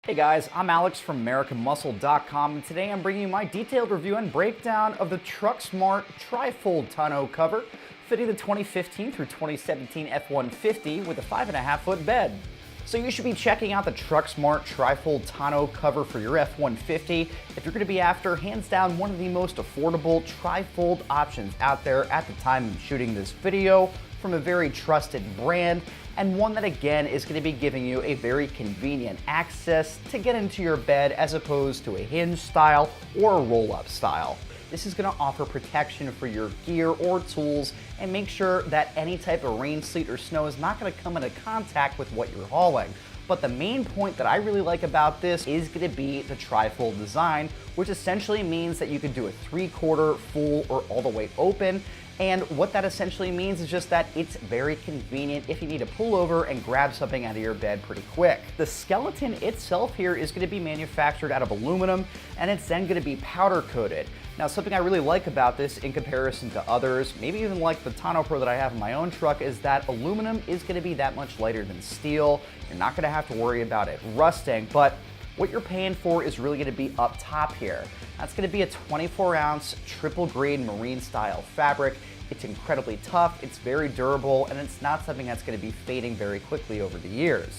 Hey guys, I'm Alex from AmericanMuscle.com, and today I'm bringing you my detailed review and breakdown of the TruXmart Tri Fold Tonneau cover, fitting the 2015 through 2017 F150 with a 5.5 foot bed. So you should be checking out the TruXmart Tri Fold Tonneau cover for your F150 if you're going to be after, hands down, one of the most affordable tri-fold options out there at the time of shooting this video, from a very trusted brand, and one that again is going to be giving you a very convenient access to get into your bed as opposed to a hinge style or a roll-up style. This is going to offer protection for your gear or tools and make sure that any type of rain, sleet, or snow is not going to come into contact with what you're hauling. But the main point that I really like about this is going to be the tri-fold design, which essentially means that you can do a 3/4, full, or all the way open. And what that essentially means is just that it's very convenient if you need to pull over and grab something out of your bed pretty quick. The skeleton itself here is going to be manufactured out of aluminum, and it's then going to be powder coated. Now, something I really like about this in comparison to others, maybe even like the Tonno Pro that I have in my own truck, is that aluminum is going to be that much lighter than steel. You're not going to have to worry about it rusting, but what you're paying for is really going to be up top here. That's going to be a 24-ounce triple grade marine style fabric. It's incredibly tough, it's very durable, and it's not something that's going to be fading very quickly over the years.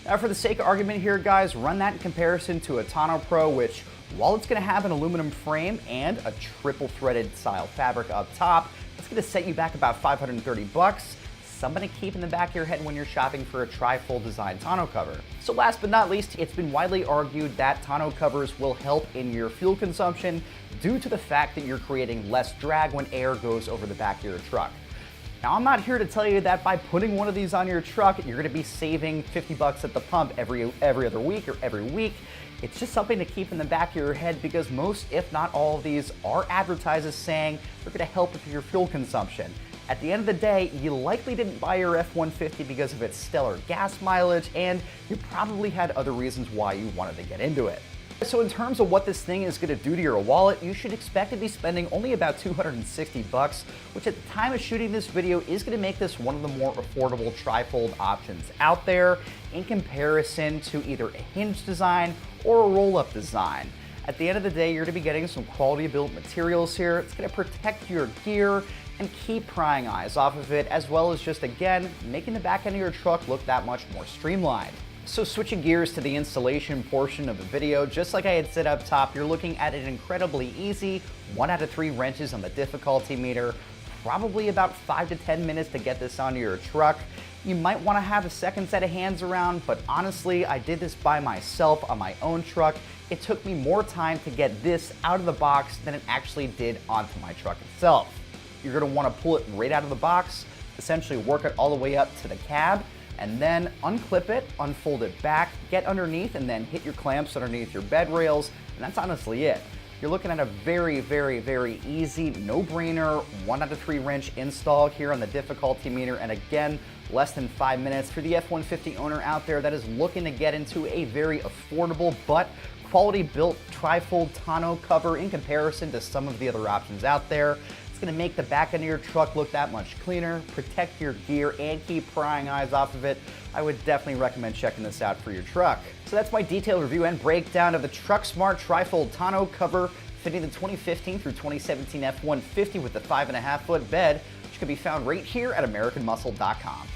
Now, for the sake of argument here, guys, run that in comparison to a Tonno Pro, which, while it's going to have an aluminum frame and a triple threaded style fabric up top, it's going to set you back about $530. Something to keep in the back of your head when you're shopping for a tri-fold design tonneau cover. So last but not least, it's been widely argued that tonneau covers will help in your fuel consumption due to the fact that you're creating less drag when air goes over the back of your truck. Now, I'm not here to tell you that by putting one of these on your truck, you're going to be saving $50 at the pump every other week or every week. It's just something to keep in the back of your head because most, if not all of these, are advertised as saying they're going to help with your fuel consumption. At the end of the day, you likely didn't buy your F-150 because of its stellar gas mileage, and you probably had other reasons why you wanted to get into it. So in terms of what this thing is going to do to your wallet, you should expect to be spending only about $260, which at the time of shooting this video is going to make this one of the more affordable tri-fold options out there in comparison to either a hinge design or a roll-up design. At the end of the day, you're going to be getting some quality built materials here. It's going to protect your gear and keep prying eyes off of it, as well as just, again, making the back end of your truck look that much more streamlined. So switching gears to the installation portion of the video, just like I had said up top, you're looking at an incredibly easy 1 out of 3 wrenches on the difficulty meter, probably about 5 to 10 minutes to get this onto your truck. You might want to have a second set of hands around, but honestly, I did this by myself on my own truck. It took me more time to get this out of the box than it actually did onto my truck itself. You're going to want to pull it right out of the box, essentially work it all the way up to the cab, and then unclip it, unfold it back, get underneath, and then hit your clamps underneath your bed rails, and that's honestly it. You're looking at a very, very, very easy, no-brainer 1 out of 3 wrench install here on the difficulty meter, and again, less than 5 minutes for the F-150 owner out there that is looking to get into a very affordable but quality built tri-fold tonneau cover in comparison to some of the other options out there. Going to make the back end of your truck look that much cleaner, protect your gear, and keep prying eyes off of it. I would definitely recommend checking this out for your truck. So that's my detailed review and breakdown of the TruXmart Tri Fold Tonneau cover fitting the 2015 through 2017 F-150 with the 5.5 foot bed, which can be found right here at AmericanMuscle.com.